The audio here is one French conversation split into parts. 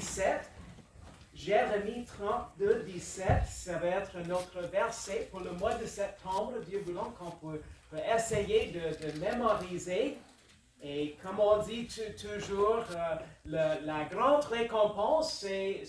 17. Jérémie 32, 17, ça va être notre verset pour le mois de septembre, Dieu voulant, qu'on peut essayer de mémoriser. Et comme on dit toujours, la grande récompense, c'est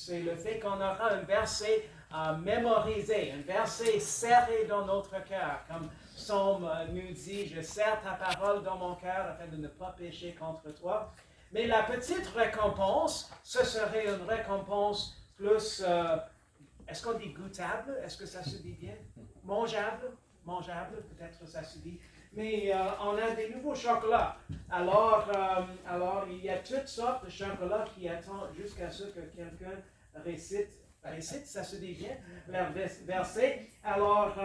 le fait qu'on aura un verset à mémoriser, un verset serré dans notre cœur. Comme Psaume nous dit, je serre ta parole dans mon cœur afin de ne pas pécher contre toi. Mais la petite récompense, ce serait une récompense plus, est-ce qu'on dit goûtable? Est-ce que ça se dit bien? Mangeable? Mangeable, peut-être ça se dit. Mais on a des nouveaux chocolats. Alors, il y a toutes sortes de chocolats qui attendent jusqu'à ce que quelqu'un récite, ça se dit bien, leur verset. Alors,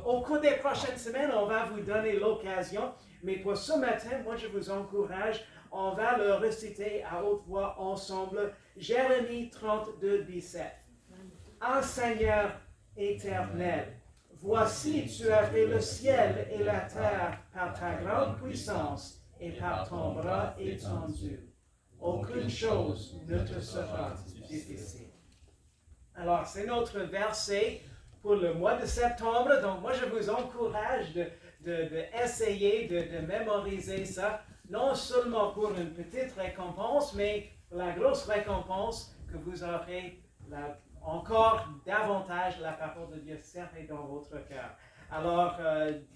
au cours des prochaines semaines, on va vous donner l'occasion. Mais pour ce matin, moi, je vous encourage, on va le réciter à haute voix ensemble. Jérémie 32, 17. Ah Seigneur éternel, voici, tu as fait le ciel et la terre par ta grande puissance et par ton bras étendu. Aucune chose ne te sera difficile. Alors, c'est notre verset pour le mois de septembre. Donc, moi, je vous encourage d'essayer de mémoriser ça, non seulement pour une petite récompense, mais pour la grosse récompense que vous aurez encore davantage la parole de Dieu serrée dans votre cœur. Alors,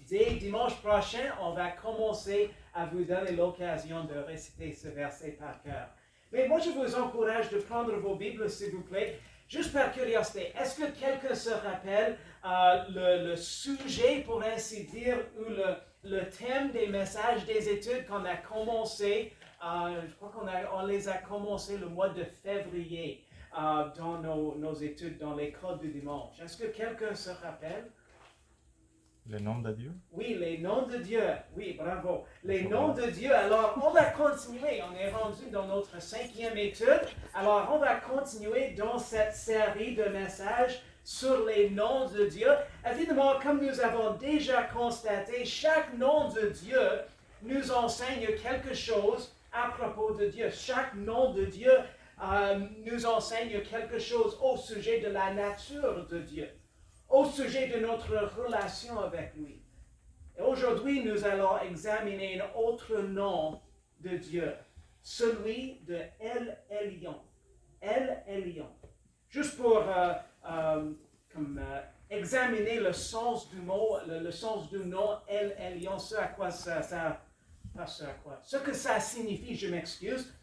dès dimanche prochain, on va commencer à vous donner l'occasion de réciter ce verset par cœur. Mais moi, je vous encourage de prendre vos Bibles, s'il vous plaît, juste par curiosité. Est-ce que quelqu'un se rappelle le sujet, pour ainsi dire, ou le thème des messages, des études qu'on a commencé, je crois qu'on les a commencé le mois de février dans nos études dans l'école du dimanche. Est-ce que quelqu'un se rappelle? Les noms de Dieu? Oui, les noms de Dieu. Oui, bravo. Les noms de Dieu. Alors, on va continuer. On est rendu dans notre 5e étude. Alors, on va continuer dans cette série de messages sur les noms de Dieu. Évidemment, comme nous avons déjà constaté, chaque nom de Dieu nous enseigne quelque chose à propos de Dieu. Chaque nom de Dieu nous enseigne quelque chose au sujet de la nature de Dieu, au sujet de notre relation avec lui. Et aujourd'hui, nous allons examiner un autre nom de Dieu, celui de El Elyon. El Elyon. Juste pour examiner le sens du mot, le sens du nom El Elyon, ce que ça signifie, je m'excuse.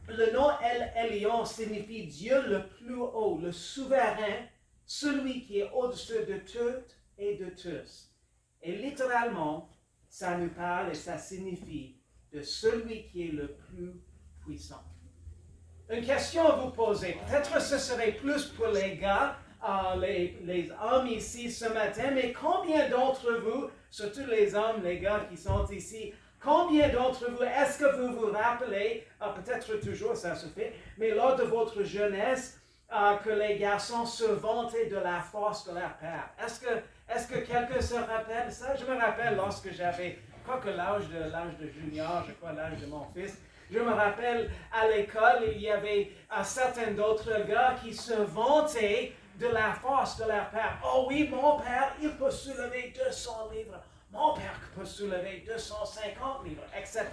Le nom El Elyon signifie Dieu le plus haut, le souverain, celui qui est au-dessus de tout et de tous. Et littéralement, ça nous parle et ça signifie de celui qui est le plus puissant. Une question à vous poser, peut-être ce serait plus pour les gars, les hommes ici ce matin, mais combien d'entre vous, surtout les hommes, les gars qui sont ici, combien d'entre vous, est-ce que vous vous rappelez, peut-être toujours ça se fait, mais lors de votre jeunesse, que les garçons se vantaient de la force de leur père? Est-ce que quelqu'un se rappelle ça? Je me rappelle lorsque j'avais, je crois que l'âge de junior, je crois l'âge de mon fils, je me rappelle à l'école, il y avait certains d'autres gars qui se vantaient de la force de leur père. Oh oui, mon père, il peut soulever 200 livres. Mon père peut soulever 250 livres, etc.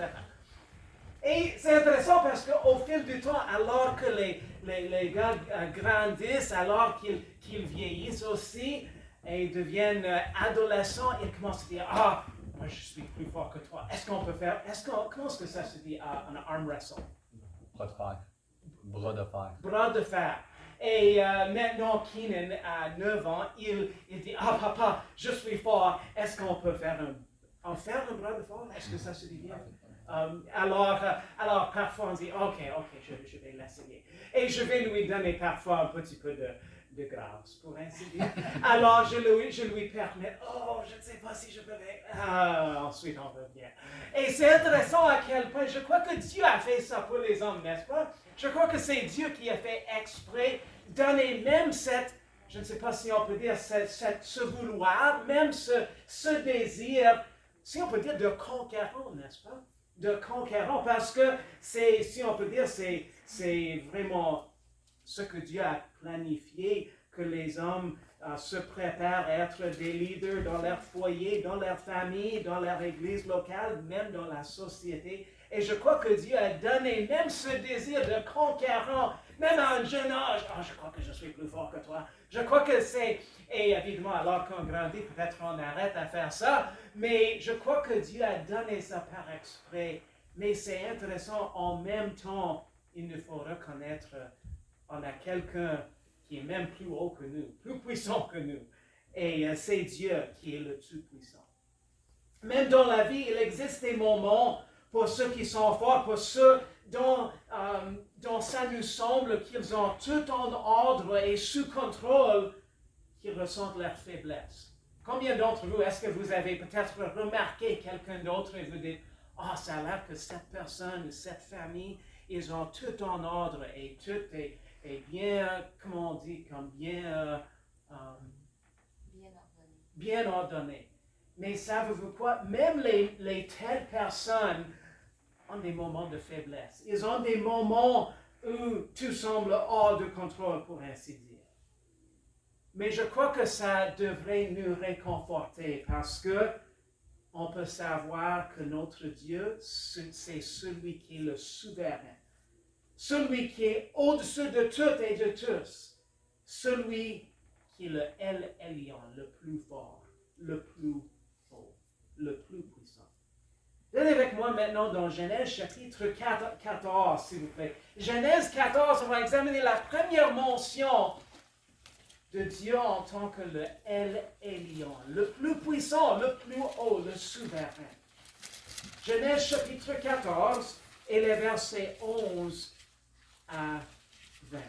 Et c'est intéressant parce qu'au fil du temps, alors que les gars grandissent, alors qu'ils vieillissent aussi et deviennent adolescents, ils commencent à dire, ah, moi je suis plus fort que toi. Est-ce qu'on peut faire, comment est-ce que ça se dit un arm wrestle? Bras de fer. Bras de fer. Bras de fer. Et maintenant, Keenan, à 9 ans, il dit, ah papa, je suis fort, est-ce qu'on peut faire un bras de fer? Est-ce que ça se dit bien? Alors parfois on dit, ok, je vais l'essayer. Et je vais lui donner parfois un petit peu de grâce, pour ainsi dire. Alors je lui permets, oh, je ne sais pas si je peux. Ensuite on revient. Et c'est intéressant à quel point, je crois que Dieu a fait ça pour les hommes, n'est-ce pas? Je crois que c'est Dieu qui a fait exprès donner même cette, je ne sais pas si on peut dire, ce vouloir, même ce désir, si on peut dire, de conquérant, n'est-ce pas? de conquérant, parce que c'est, si on peut dire, c'est vraiment ce que Dieu a planifié, que les hommes se préparent à être des leaders dans leur foyer, dans leur famille, dans leur église locale, même dans la société. Et je crois que Dieu a donné même ce désir de conquérant, même à un jeune âge. Ah, je crois que je suis plus fort que toi. Je crois que c'est... Et évidemment, alors qu'on grandit, peut-être on arrête à faire ça. Mais je crois que Dieu a donné ça par exprès. Mais c'est intéressant, en même temps, il nous faut reconnaître on a quelqu'un qui est même plus haut que nous, plus puissant que nous. Et c'est Dieu qui est le Tout-Puissant. Même dans la vie, il existe des moments pour ceux qui sont forts, pour ceux dont ça nous semble qu'ils ont tout en ordre et sous contrôle, qui ressentent leur faiblesse. Combien d'entre vous, est-ce que vous avez peut-être remarqué quelqu'un d'autre et vous dites, ah, ça a l'air que cette personne, cette famille, ils ont tout en ordre et tout est bien, comment on dit, comme bien ordonné. Mais savez-vous quoi? Même les telles personnes ont des moments de faiblesse. Ils ont des moments où tout semble hors de contrôle, pour ainsi dire. Mais je crois que ça devrait nous réconforter parce que on peut savoir que notre Dieu, c'est celui qui est le souverain. Celui qui est au-dessus de tout et de tous. Celui qui est le El Elyon, le plus fort, le plus haut, le plus puissant. Allez avec moi maintenant dans Genèse chapitre 14, s'il vous plaît. Genèse 14, on va examiner la première mention de Dieu en tant que le El Elyon, le plus puissant, le plus haut, le souverain. Genèse chapitre 14 et les versets 11 à 20.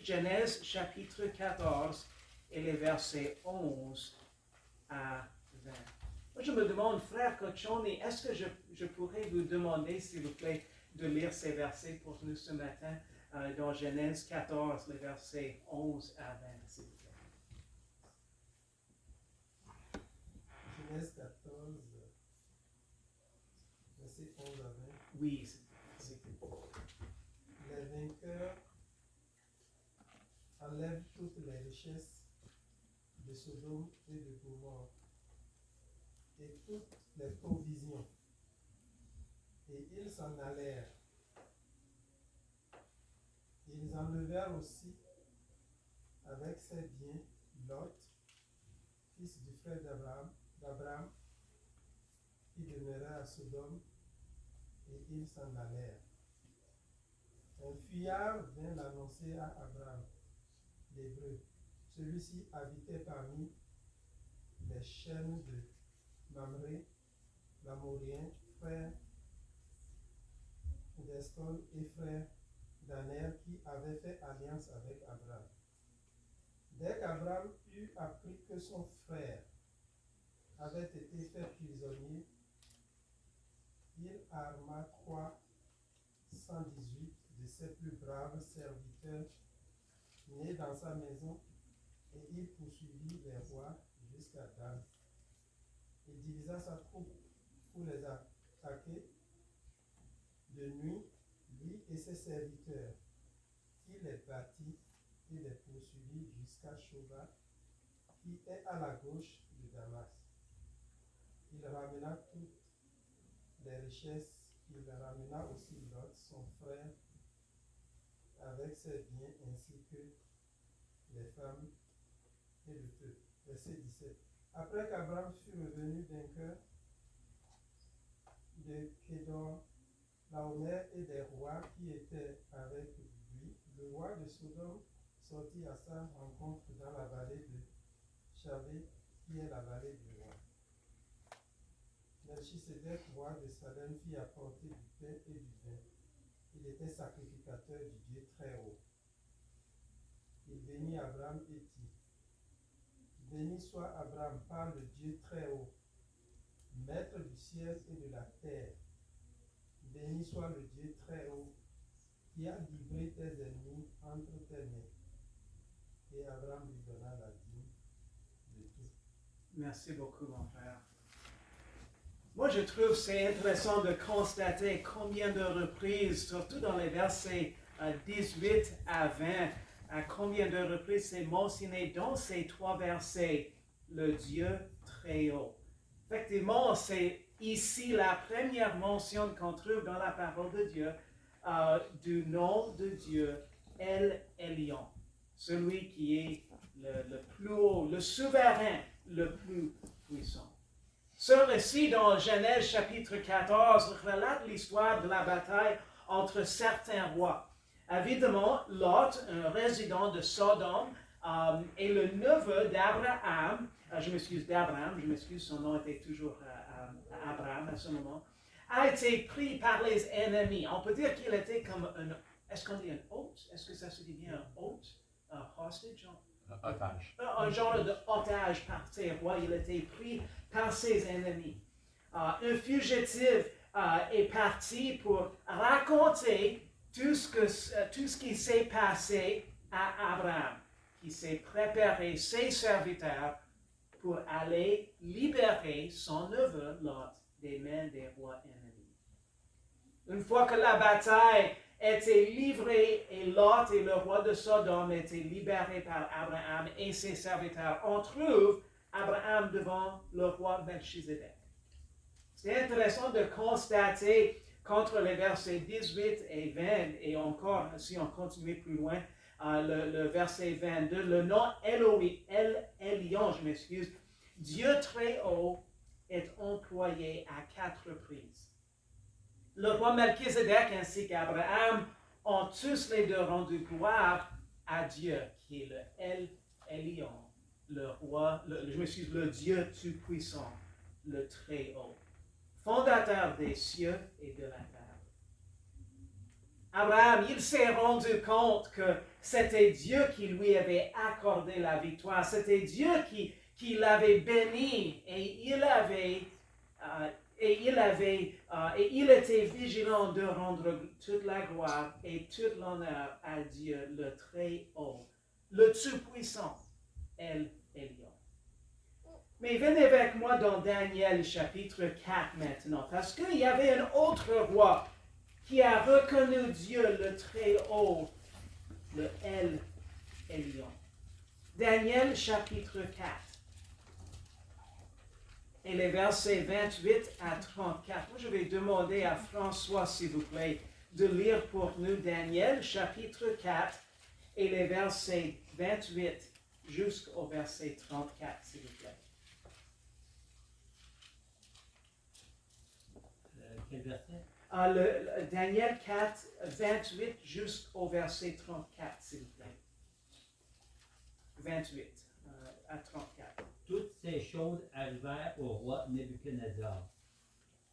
Genèse chapitre 14 et les versets 11 à 20. Moi, je me demande, frère Cochoni, est-ce que je pourrais vous demander, s'il vous plaît, de lire ces versets pour nous ce matin dans Genèse 14, les versets 11 à 20, s'il vous plaît. Genèse 14, verset 11 à 20. Oui, c'est Les vainqueurs enlèvent toutes les richesses de Sodome et de Gomorrhe et toutes les provisions. Et ils s'en allèrent. Ils enlevèrent aussi avec ses biens Lot, fils du frère d'Abraham, qui demeurait à Sodome, et ils s'en allèrent. Un fuyard vint l'annoncer à Abraham, l'Hébreu. Celui-ci habitait parmi les chaînes de Mamré, l'Amorien, frère d'Escol et frère d'Aner, qui avait fait alliance avec Abraham. Dès qu'Abraham eut appris que son frère avait été fait prisonnier, il arma 318 de ses plus braves serviteurs nés dans sa maison, et il poursuivit les rois jusqu'à Dan. Il divisa sa troupe pour les attaquer de nuit, lui et ses serviteurs. Il les battit et les poursuivit jusqu'à Shoba, qui est à la gauche de Damas. Il ramena toutes les richesses, il ramena aussi Lot, son frère, avec ses biens ainsi que les femmes et le feu. Verset 17. Après qu'Abraham fut revenu vainqueur de Kédor, Laomer et des rois qui étaient avec lui, le roi de Sodome sortit à sa rencontre dans la vallée de Chavé, qui est la vallée du roi. Melchisedec, roi de Salem, fit apporter du pain et du vin. Il était sacrificateur du Dieu très haut. Il bénit Abraham et dit: Béni soit Abraham par le Dieu très haut, maître du ciel et de la terre. Béni soit le Dieu très haut, qui a livré tes ennemis entre tes mains. Et Abraham lui donna la dîme de tout. Merci beaucoup, mon frère. Moi, je trouve c'est intéressant de constater combien de reprises, surtout dans les versets 18 à 20, à combien de reprises c'est mentionné dans ces 3 versets, le Dieu très haut. Effectivement, c'est ici la première mention qu'on trouve dans la parole de Dieu du nom de Dieu, El Elyon, celui qui est le plus haut, le souverain, le plus puissant. Ce récit dans Genèse chapitre 14 relate l'histoire de la bataille entre certains rois. Évidemment, Lot, un résident de Sodome, et le neveu d'Abraham, son nom était toujours Abraham à ce moment, a été pris par les ennemis. On peut dire qu'il était comme est-ce qu'on dit un hôte? Est-ce que ça se dit bien un hôte? Un hostage? Otage. Un genre d'otage par ses rois. Il était pris par ses ennemis. Un fugitif est parti pour raconter tout ce qui s'est passé à Abraham, qui s'est préparé ses serviteurs pour aller libérer son neveu Lot des mains des rois ennemis. Une fois que la bataille était livrée et Lot et le roi de Sodome étaient libérés par Abraham et ses serviteurs, on trouve Abraham devant le roi Melchizedek. C'est intéressant de constater qu'entre les versets 18 et 20, et encore, si on continue plus loin, le verset 22, le nom Elyon, Dieu très haut, est employé à 4 reprises. Le roi Melchizedek ainsi qu'Abraham ont tous les deux rendu gloire à Dieu, qui est le El Elyon, le Dieu tout-puissant, le très haut, fondateur des cieux et de la terre. Abraham, il s'est rendu compte que c'était Dieu qui lui avait accordé la victoire, c'était Dieu qui l'avait béni et il était vigilant de rendre toute la gloire et tout l'honneur à Dieu, le très haut, le tout-puissant, El Elyon. Mais venez avec moi dans Daniel chapitre 4 maintenant, parce qu'il y avait un autre roi qui a reconnu Dieu, le très haut, le El Elyon. Daniel chapitre 4. Et les versets 28 à 34. Moi, je vais demander à François, s'il vous plaît, de lire pour nous Daniel, chapitre 4, et les versets 28 jusqu'au verset 34, s'il vous plaît. Quel verset? Daniel 4, 28 jusqu'au verset 34, s'il vous plaît. 28 à 34. Toutes ces choses arrivèrent au roi Nebuchadnezzar.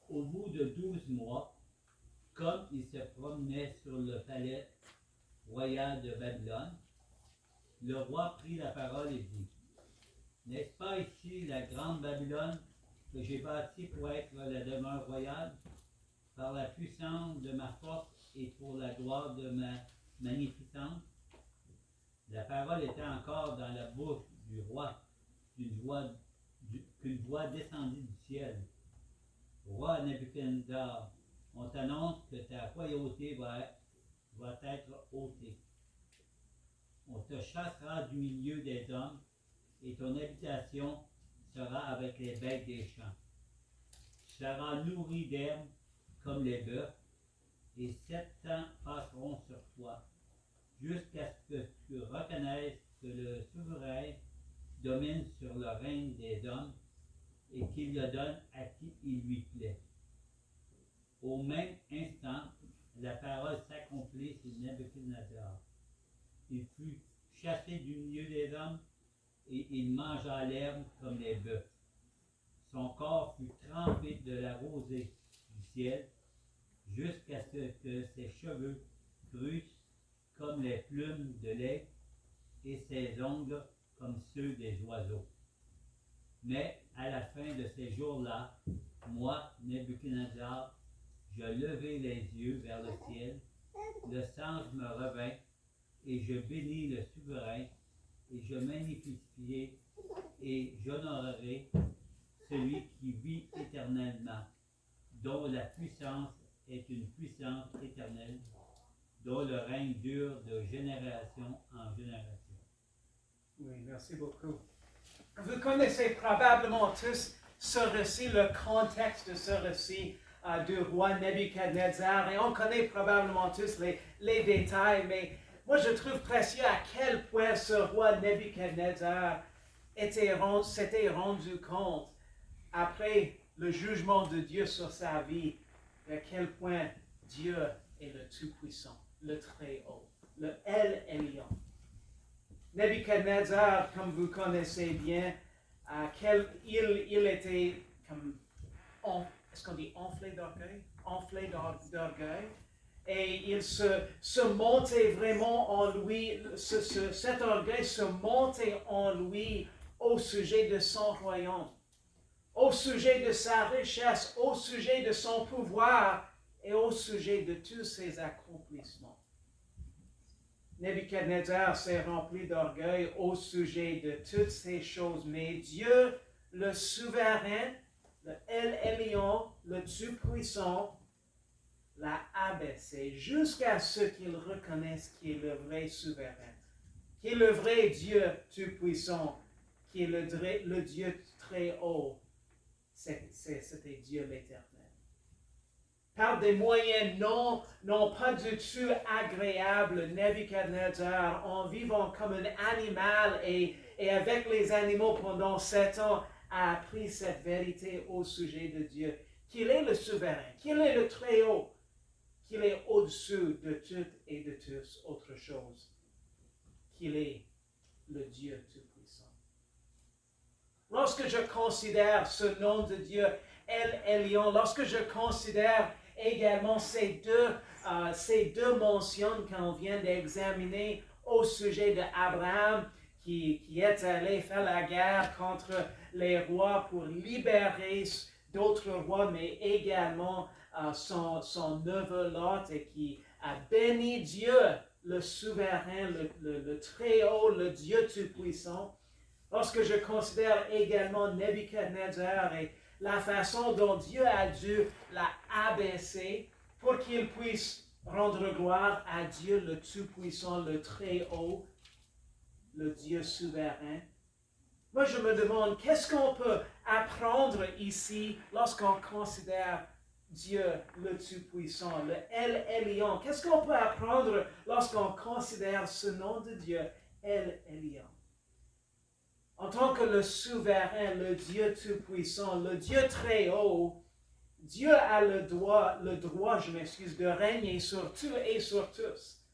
Au bout de 12 mois, comme il se promenait sur le palais royal de Babylone, le roi prit la parole et dit: N'est-ce pas ici la grande Babylone que j'ai bâtie pour être la demeure royale, par la puissance de ma force et pour la gloire de ma magnificence? La parole était encore dans la bouche du roi qu'une voix descendit du ciel. Roi Nebuchadnezzar, on t'annonce que ta royauté va être ôtée. On te chassera du milieu des hommes, et ton habitation sera avec les bêtes des champs. Tu seras nourri d'herbes comme les bœufs, et 7 ans passeront sur toi, jusqu'à ce que tu reconnaisses que le souverain domine sur le règne des hommes et qu'il le donne à qui il lui plaît. Au même instant, la parole s'accomplit sur Nebuchadnezzar. Il fut chassé du milieu des hommes et il mangea l'herbe comme les bœufs. Son corps fut trempé de la rosée du ciel jusqu'à ce que ses cheveux crussent comme les plumes de l'aigle et ses ongles comme ceux des oiseaux. Mais à la fin de ces jours-là, moi, Nebuchadnezzar, je levai les yeux vers le ciel, le sens me revint, et je bénis le souverain, et je magnifiai et j'honorerai celui qui vit éternellement, dont la puissance est une puissance éternelle, dont le règne dure de génération en génération. Oui, merci beaucoup. Vous connaissez probablement tous ce récit, le contexte de ce récit du roi Nebuchadnezzar, et on connaît probablement tous les détails, mais moi je trouve précieux à quel point ce roi Nebuchadnezzar s'était rendu compte, après le jugement de Dieu sur sa vie, à quel point Dieu est le Tout-Puissant, le Très-Haut, le El Elyon. Nebuchadnezzar, comme vous connaissez bien, il était comme, est-ce qu'on dit enflé d'orgueil? Enflé d'orgueil. Et il se montait vraiment en lui, cet orgueil se montait en lui au sujet de son royaume, au sujet de sa richesse, au sujet de son pouvoir et au sujet de tous ses accomplissements. Nebuchadnezzar s'est rempli d'orgueil au sujet de toutes ces choses, mais Dieu, le souverain, le El Elyon, le Tout-Puissant, l'a abaissé jusqu'à ce qu'il reconnaisse qu'il est le vrai souverain, qu'il est le vrai Dieu Tout-Puissant, qui est le Dieu très haut. C'était Dieu l'Éternel. Par des moyens non pas du tout agréables, Nebuchadnezzar, en vivant comme un animal et avec les animaux pendant 7 ans, a appris cette vérité au sujet de Dieu, qu'il est le souverain, qu'il est le Très-Haut, qu'il est au-dessus de tout et de tous autres choses, qu'il est le Dieu Tout-Puissant. Lorsque je considère ce nom de Dieu, El Elyon, lorsque je considère également ces deux mentions qu'on vient d'examiner au sujet d'Abraham, qui est allé faire la guerre contre les rois pour libérer d'autres rois, mais également son neveu Lot, et qui a béni Dieu, le souverain, le Très-Haut, le Dieu Tout-Puissant. Lorsque je considère également Nebuchadnezzar et la façon dont Dieu a dû l'abaisser pour qu'il puisse rendre gloire à Dieu le Tout-Puissant, le Très-Haut, le Dieu souverain. Moi, je me demande, qu'est-ce qu'on peut apprendre ici lorsqu'on considère Dieu le Tout-Puissant, le El Elyon? Qu'est-ce qu'on peut apprendre lorsqu'on considère ce nom de Dieu, El Elyon? En tant que le souverain, le Dieu Tout-Puissant, le Dieu Très-Haut, Dieu a le droit, de régner sur tout et sur tous.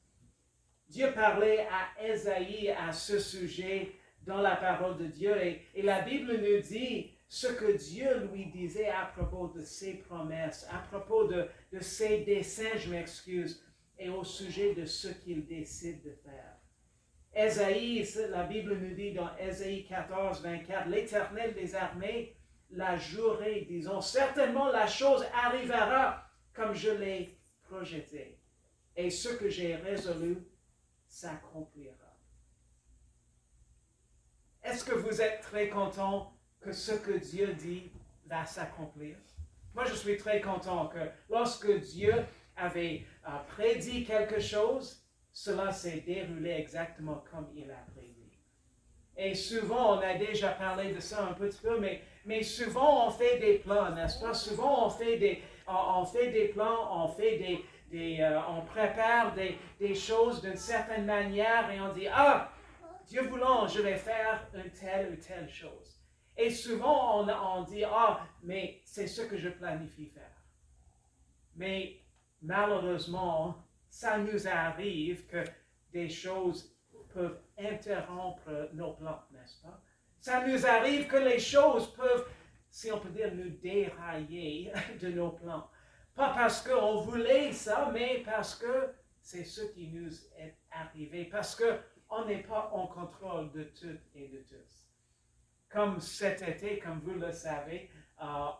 Dieu parlait à Ésaïe à ce sujet dans la parole de Dieu, et la Bible nous dit ce que Dieu lui disait à propos de ses promesses, à propos de ses desseins, et au sujet de ce qu'il décide de faire. Ésaïe, la Bible nous dit dans Ésaïe 14, 24, l'Éternel des armées l'a juré, disons, certainement la chose arrivera comme je l'ai projeté, et ce que j'ai résolu s'accomplira. Est-ce que vous êtes très content que ce que Dieu dit va s'accomplir? Moi, je suis très content que lorsque Dieu avait prédit quelque chose, cela s'est déroulé exactement comme il a prédit. Et souvent, on a déjà parlé de ça un petit peu, mais souvent on fait des plans, n'est-ce pas? Souvent on fait des plans, on prépare des choses d'une certaine manière et on dit, Dieu voulant, je vais faire une telle ou telle chose. Et souvent on dit, mais c'est ce que je planifie faire. Mais malheureusement, ça nous arrive que des choses peuvent interrompre nos plans, n'est-ce pas? Ça nous arrive que les choses peuvent, si on peut dire, nous dérailler de nos plans. Pas parce qu'on voulait ça, mais parce que c'est ce qui nous est arrivé, parce qu'on n'est pas en contrôle de tout et de tous. Comme cet été, comme vous le savez,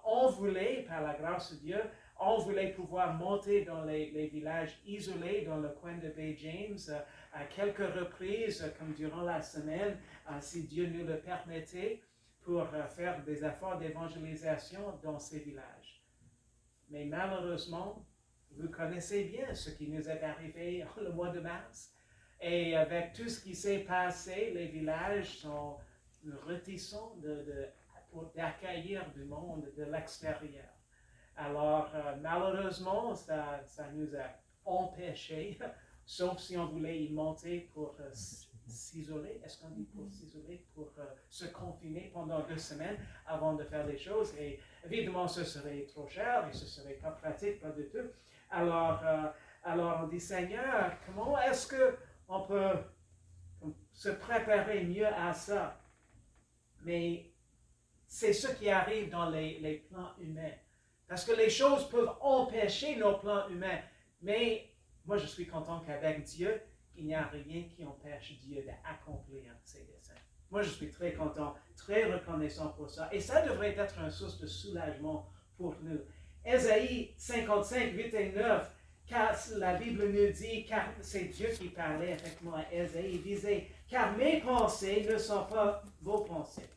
on voulait, par la grâce de Dieu, on voulait pouvoir monter dans les villages isolés dans le coin de Bay James à quelques reprises, comme durant la semaine, si Dieu nous le permettait, pour faire des efforts d'évangélisation dans ces villages. Mais malheureusement, vous connaissez bien ce qui nous est arrivé le mois de mars. Et avec tout ce qui s'est passé, les villages sont réticents d'accueillir du monde de l'extérieur. Alors, malheureusement, ça nous a empêchés, sauf si on voulait y monter pour s'isoler. Est-ce qu'on dit pour s'isoler, pour se confiner pendant 2 semaines avant de faire des choses? Et évidemment, ce serait trop cher et ce serait pas pratique, pas du tout. Alors on dit, Seigneur, comment est-ce qu'on peut se préparer mieux à ça? Mais c'est ce qui arrive dans les plans humains. Parce que les choses peuvent empêcher nos plans humains. Mais moi, je suis content qu'avec Dieu, il n'y a rien qui empêche Dieu d'accomplir ses desseins. Moi, je suis très content, très reconnaissant pour ça. Et ça devrait être une source de soulagement pour nous. Ésaïe 55, 8 et 9, car la Bible nous dit, car c'est Dieu qui parlait effectivement à Ésaïe, il disait, car mes pensées ne sont pas vos pensées,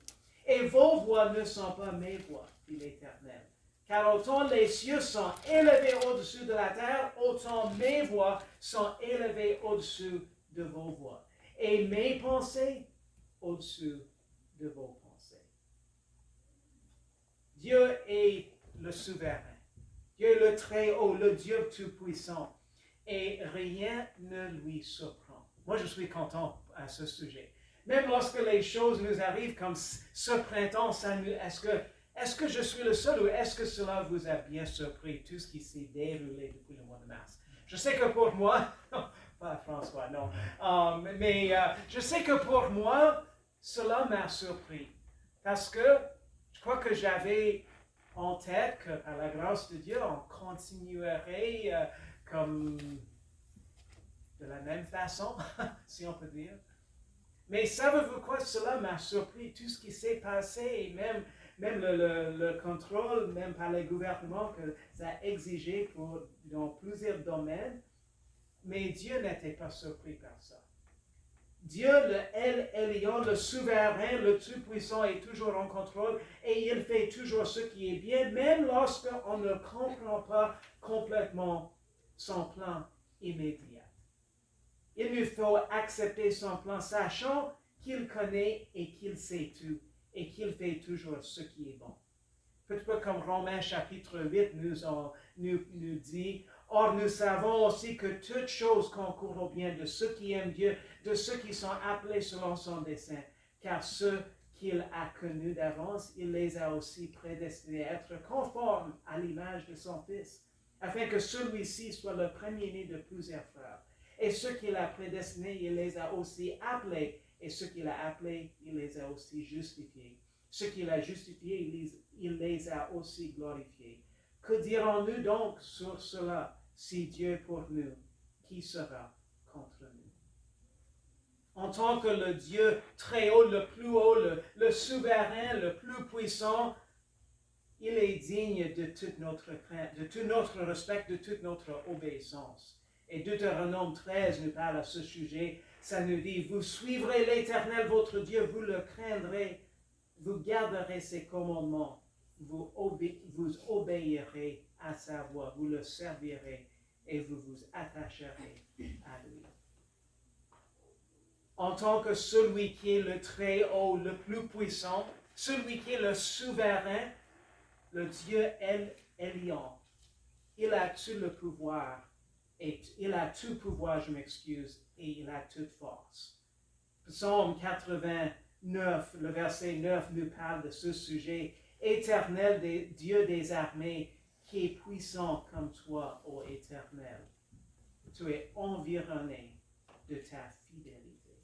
et vos voix ne sont pas mes voix, dit l'Éternel. Car autant les cieux sont élevés au-dessus de la terre, autant mes voix sont élevées au-dessus de vos voix. Et mes pensées au-dessus de vos pensées. Dieu est le souverain. Dieu est le Très-Haut, le Dieu Tout-Puissant. Et rien ne lui surprend. Moi, je suis content à ce sujet. Même lorsque les choses nous arrivent comme ce printemps, est-ce que je suis le seul ou est-ce que cela vous a bien surpris, tout ce qui s'est déroulé depuis le mois de mars? Je sais que pour moi, pas François, non, mais je sais que pour moi, cela m'a surpris. Parce que je crois que j'avais en tête que par la grâce de Dieu, on continuerait comme de la même façon, si on peut dire. Mais savez-vous quoi, cela m'a surpris, tout ce qui s'est passé, et même le contrôle, même par les gouvernements que ça a exigé dans plusieurs domaines. Mais Dieu n'était pas surpris par ça. Dieu, le El Elyon, le souverain, le Tout-Puissant est toujours en contrôle et il fait toujours ce qui est bien, même lorsqu'on ne comprend pas complètement son plan immédiat. Il nous faut accepter son plan, sachant qu'il connaît et qu'il sait tout, et qu'il fait toujours ce qui est bon. Petit peu comme Romains chapitre 8 nous dit, « Or nous savons aussi que toutes choses concourent au bien de ceux qui aiment Dieu, de ceux qui sont appelés selon son dessein, car ceux qu'il a connus d'avance, il les a aussi prédestinés à être conformes à l'image de son Fils, afin que celui-ci soit le premier-né de plusieurs frères. Et ceux qu'il a prédestinés, il les a aussi appelés, et ceux qu'il a appelés, il les a aussi justifiés. Ceux qu'il a justifiés, il les a aussi glorifiés. Que dirons-nous donc sur cela? Si Dieu est pour nous, qui sera contre nous? En tant que le Dieu très haut, le souverain, le plus puissant, il est digne de toute notre crainte, de tout notre respect, de toute notre obéissance. Et Deutéronome 13 nous parle à ce sujet. Ça nous dit, vous suivrez l'Éternel, votre Dieu, vous le craindrez, vous garderez ses commandements, vous obéirez à sa voix, vous le servirez et vous vous attacherez à lui. En tant que celui qui est le Très-Haut, le plus puissant, celui qui est le souverain, le Dieu El Elyon, il a tout le pouvoir. Et il a tout pouvoir, et il a toute force. Psaume 89, le verset 9 nous parle de ce sujet. Éternel Dieu des armées, qui est puissant comme toi, ô Éternel. Tu es environné de ta fidélité.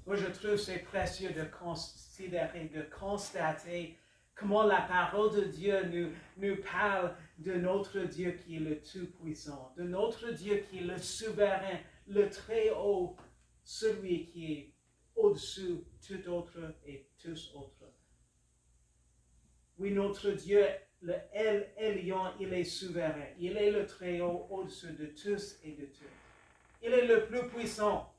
Moi, je trouve c'est précieux de considérer, de constater comment la parole de Dieu nous parle de notre Dieu qui est le Tout-Puissant, de notre Dieu qui est le souverain, le Très-Haut, celui qui est au-dessus tout autre et tous autres. Oui, notre Dieu, le El Elyon, il est souverain. Il est le Très-Haut au-dessus de tous et de toutes. Il est le plus puissant.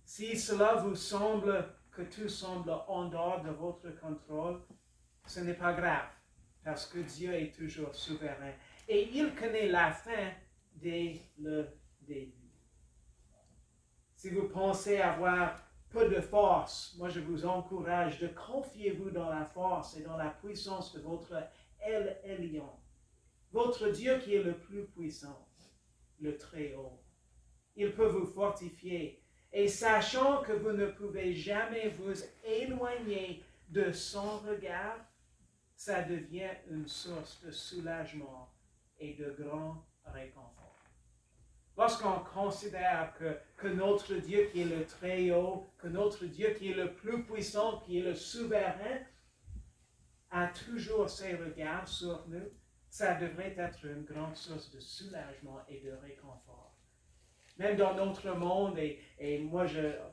Si cela vous semble que tout semble en dehors de votre contrôle, ce n'est pas grave, parce que Dieu est toujours souverain. Et il connaît la fin dès le début. Si vous pensez avoir peu de force, moi je vous encourage de confier-vous dans la force et dans la puissance de votre El Elyon, votre Dieu qui est le plus puissant, le Très-Haut. Il peut vous fortifier. Et sachant que vous ne pouvez jamais vous éloigner de son regard, ça devient une source de soulagement et de grand réconfort. Lorsqu'on considère que notre Dieu qui est le Très-Haut, que notre Dieu qui est le plus puissant, qui est le souverain, a toujours ses regards sur nous, ça devrait être une grande source de soulagement et de réconfort. Même dans notre monde, et moi,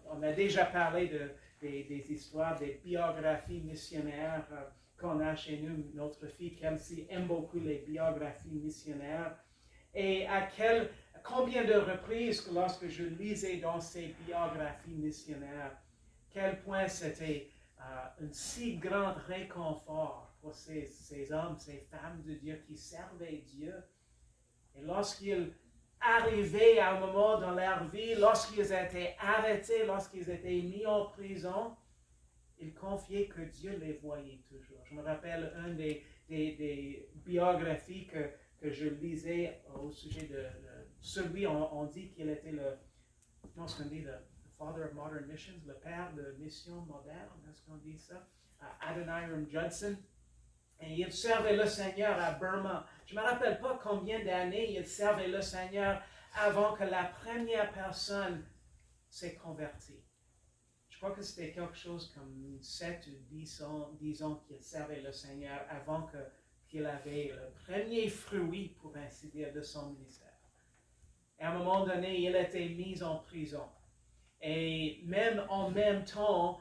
on a déjà parlé des histoires, des biographies missionnaires qu'on a chez nous. Notre fille Kelsey aime beaucoup les biographies missionnaires. Et combien de reprises, lorsque je lisais dans ces biographies missionnaires, quel point c'était un si grand réconfort pour ces hommes, ces femmes de Dieu qui servaient Dieu. Et lorsqu'ils arrivaient à un moment dans leur vie, lorsqu'ils étaient arrêtés, lorsqu'ils étaient mis en prison, ils confiaient que Dieu les voyait toujours. Je me rappelle une des biographies que je lisais au sujet de celui, on dit qu'il était le Father of Modern Missions, le père de mission moderne, est-ce qu'on dit ça? Adoniram Judson. Et il servait le Seigneur à Burma. Je ne me rappelle pas combien d'années il servait le Seigneur avant que la première personne s'est convertie. Je crois que c'était quelque chose comme 7 ou 10 ans qu'il servait le Seigneur avant qu'il avait le premier fruit, pour ainsi dire, de son ministère. Et à un moment donné, il était mis en prison. Et même en même temps,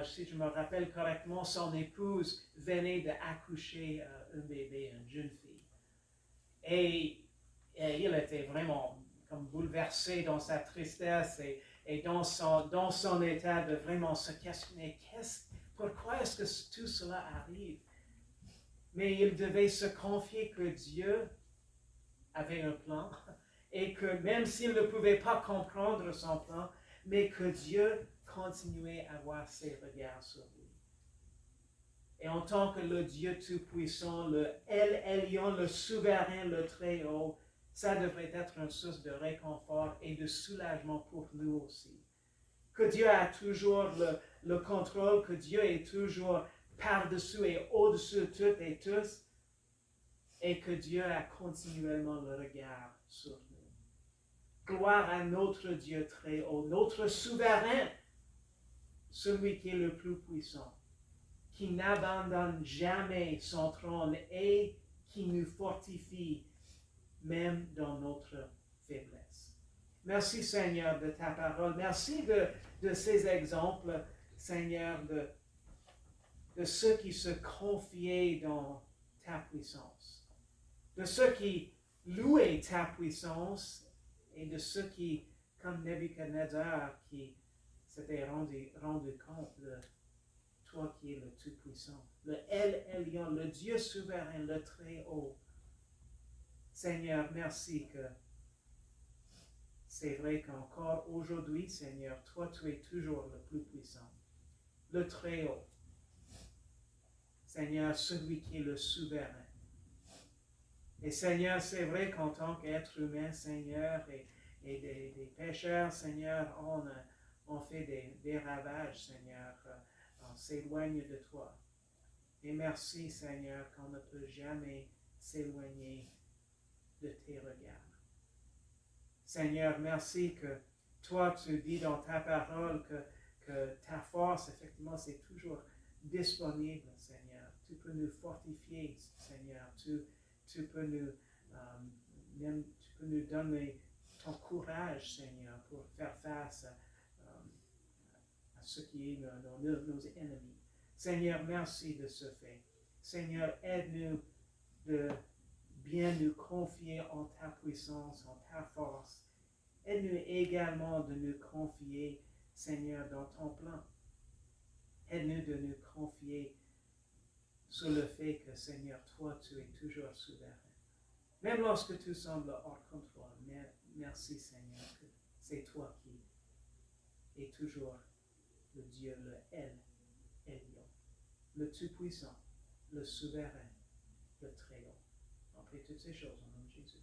si je me rappelle correctement, son épouse venait d'accoucher un bébé, une jeune fille. Et il était vraiment comme bouleversé dans sa tristesse et dans son état de vraiment se questionner, pourquoi est-ce que tout cela arrive? Mais il devait se confier que Dieu avait un plan et que même s'il ne pouvait pas comprendre son plan, mais que Dieu continuait à avoir ses regards sur lui. Et en tant que le Dieu Tout-Puissant, le El Elyon, le souverain, le Très-Haut, ça devrait être une source de réconfort et de soulagement pour nous aussi. Que Dieu a toujours le contrôle, que Dieu est toujours par-dessus et au-dessus de tout et tous, et que Dieu a continuellement le regard sur nous. Gloire à notre Dieu très haut, notre souverain, celui qui est le plus puissant, qui n'abandonne jamais son trône et qui nous fortifie même dans notre faiblesse. Merci Seigneur de ta parole. Merci de ces exemples, Seigneur, de ceux qui se confiaient dans ta puissance, de ceux qui louaient ta puissance et de ceux qui, comme Nebuchadnezzar, qui s'étaient rendu compte de toi qui es le Tout-Puissant, le El Elyon, le Dieu souverain, le Très-Haut. Seigneur, merci que c'est vrai qu'encore aujourd'hui, Seigneur, toi, tu es toujours le plus puissant, le Très-Haut. Seigneur, celui qui est le souverain. Et Seigneur, c'est vrai qu'en tant qu'être humain, Seigneur, et des pécheurs, Seigneur, on fait des ravages, Seigneur, on s'éloigne de toi. Et merci, Seigneur, qu'on ne peut jamais s'éloigner de tes regards. Seigneur, merci que toi, tu dis dans ta parole que ta force, effectivement, c'est toujours disponible, Seigneur. Tu peux nous fortifier, Seigneur. Tu peux nous donner ton courage, Seigneur, pour faire face à ce qui est nos ennemis. Seigneur, merci de ce fait. Seigneur, aide-nous de bien nous confier en ta puissance, en ta force. Aide-nous également de nous confier, Seigneur, dans ton plan. Aide-nous de nous confier sur le fait que, Seigneur, toi, tu es toujours souverain. Même lorsque tout semble hors contrôle, merci, Seigneur, que c'est toi qui es toujours le Dieu, le El Elyon, le Tout-Puissant, le Souverain, le Très-Haut. On prie toutes ces choses au nom de Jésus.